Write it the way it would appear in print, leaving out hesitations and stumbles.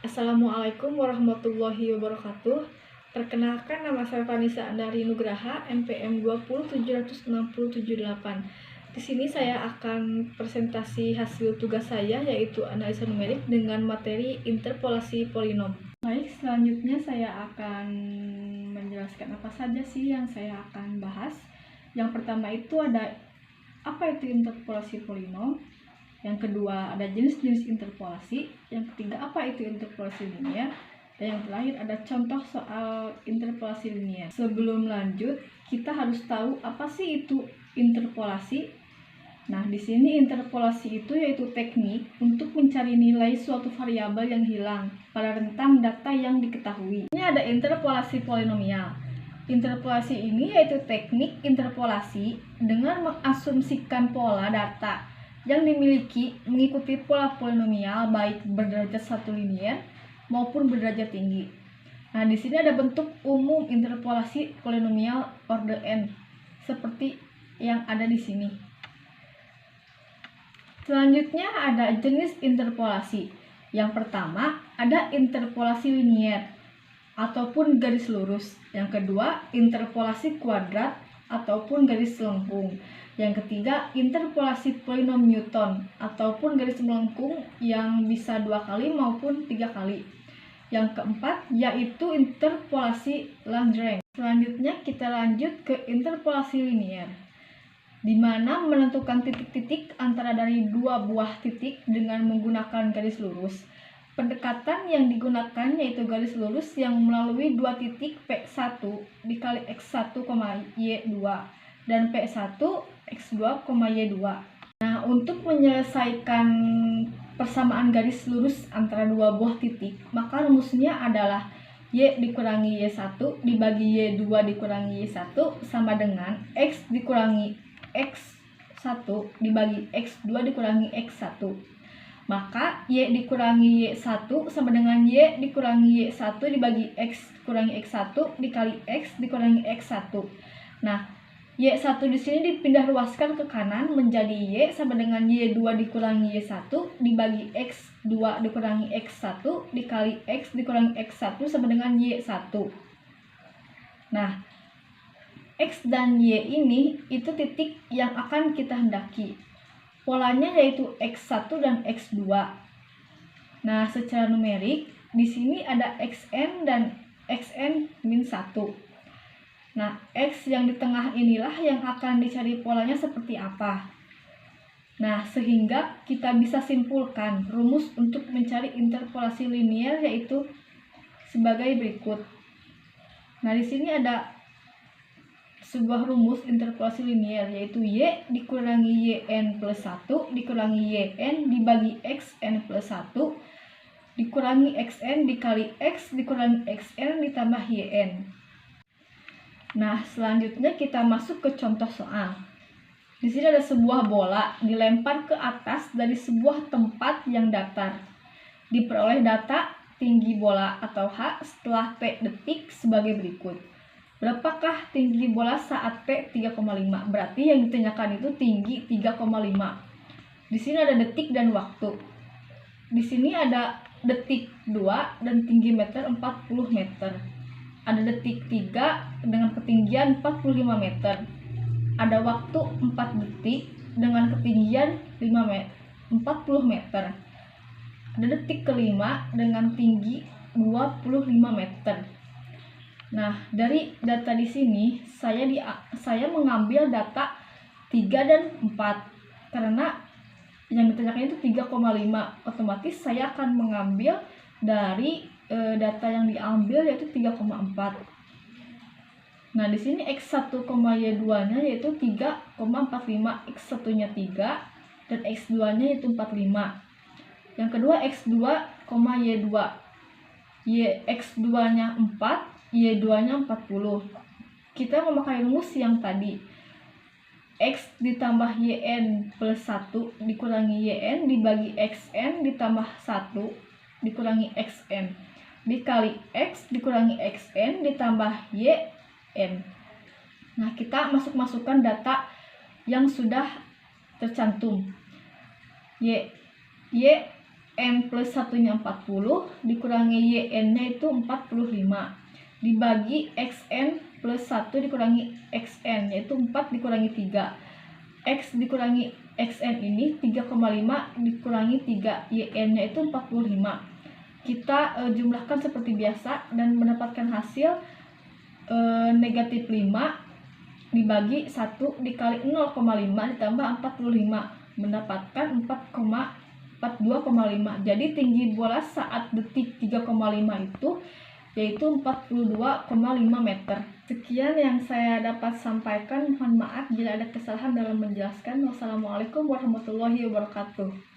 Assalamualaikum warahmatullahi wabarakatuh. Perkenalkan, nama saya Vanessa Andari Nugraha, NPM 2076778. Di sini saya akan presentasi hasil tugas saya, yaitu analisa numerik dengan materi interpolasi polinom. Baik, selanjutnya saya akan menjelaskan apa saja sih yang saya akan bahas. Yang pertama itu ada apa itu interpolasi polinom. Yang kedua, ada jenis-jenis interpolasi. Yang ketiga, apa itu interpolasi linear. Dan yang terakhir, ada contoh soal interpolasi linear. Sebelum lanjut, kita harus tahu apa sih itu interpolasi. Nah, di sini interpolasi itu yaitu teknik untuk mencari nilai suatu variabel yang hilang pada rentang data yang diketahui. Ini ada interpolasi polinomial. Interpolasi ini yaitu teknik interpolasi dengan mengasumsikan pola data yang dimiliki mengikuti pola polinomial baik berderajat satu linear maupun berderajat tinggi. Nah, di sini ada bentuk umum interpolasi polinomial order n seperti yang ada di sini. Selanjutnya ada jenis interpolasi. Yang pertama ada interpolasi linear ataupun garis lurus. Yang kedua interpolasi kuadrat ataupun garis lengkung. Yang ketiga, interpolasi polinom Newton ataupun garis melengkung yang bisa 2 kali maupun 3 kali. Yang keempat, yaitu interpolasi Lagrange. Selanjutnya kita lanjut ke interpolasi linear, di mana menentukan titik-titik antara dari dua buah titik dengan menggunakan garis lurus. Pendekatan yang digunakan yaitu garis lurus yang melalui dua titik P1 dikali X1, Y2 dan P1 X2, Y2. Nah, untuk menyelesaikan persamaan garis lurus antara dua buah titik, maka rumusnya adalah Y dikurangi Y1 dibagi Y2 dikurangi Y1 sama dengan X dikurangi X1 dibagi X2 dikurangi X1. Maka Y dikurangi Y1 sama dengan Y dikurangi Y1 dibagi X dikurangi X1 dikali X dikurangi X1. Nah, Y1 di sini dipindah luaskan ke kanan menjadi Y sama dengan Y2 dikurangi Y1 dibagi X2 dikurangi X1 dikali X dikurangi X1 sama dengan Y1. Nah, X dan Y ini itu titik yang akan kita hendaki. Polanya yaitu X1 dan X2. Nah, secara numerik di sini ada Xn dan Xn-1. Nah, X yang di tengah inilah yang akan dicari polanya seperti apa. Nah, sehingga kita bisa simpulkan rumus untuk mencari interpolasi linear yaitu sebagai berikut. Nah, di sini ada sebuah rumus interpolasi linear yaitu Y dikurangi Yn plus 1 dikurangi Yn dibagi Xn plus 1 dikurangi Xn dikali X dikurangi Xn ditambah Yn. Nah, selanjutnya kita masuk ke contoh soal. Di sini ada sebuah bola dilempar ke atas dari sebuah tempat yang datar. Diperoleh data tinggi bola atau H setelah T detik sebagai berikut. Berapakah tinggi bola saat T 3,5? Berarti yang ditanyakan itu tinggi 3,5. Di sini ada detik dan waktu. Di sini ada detik 2 dan tinggi meter 40 meter. Ada detik 3 dengan ketinggian 45 meter. Ada waktu 4 detik dengan ketinggian 40 meter. Ada detik kelima dengan tinggi 25 meter. Nah, dari data di sini saya mengambil data 3 dan 4 karena yang ditanyakan itu 3,5. Otomatis saya akan mengambil dari data yang diambil yaitu 3,4. Nah, di sini X1, Y2-nya yaitu 3,45, X1-nya 3 dan X2-nya yaitu 45. Yang kedua X2, Y2. X2-nya 4, Y2-nya 40. Kita memakai rumus yang tadi. X ditambah Yn plus 1 dikurangi Yn dibagi Xn ditambah 1 dikurangi Xn dikali X dikurangi Xn ditambah Yn. Nah, kita masukkan data yang sudah tercantum. N plus 1-nya 40 dikurangi YN-nya itu 45 dibagi XN plus 1 dikurangi XN, yaitu 4 dikurangi 3. X dikurangi XN ini 3,5 dikurangi 3, YN-nya itu 45. Kita jumlahkan seperti biasa dan mendapatkan hasil negatif 5 dibagi 1 dikali 0,5 ditambah 45 mendapatkan 4,42,5. Jadi tinggi bola saat detik 3,5 itu yaitu 42,5 meter. Sekian yang saya dapat sampaikan. Mohon maaf bila ada kesalahan dalam menjelaskan. Wassalamualaikum warahmatullahi wabarakatuh.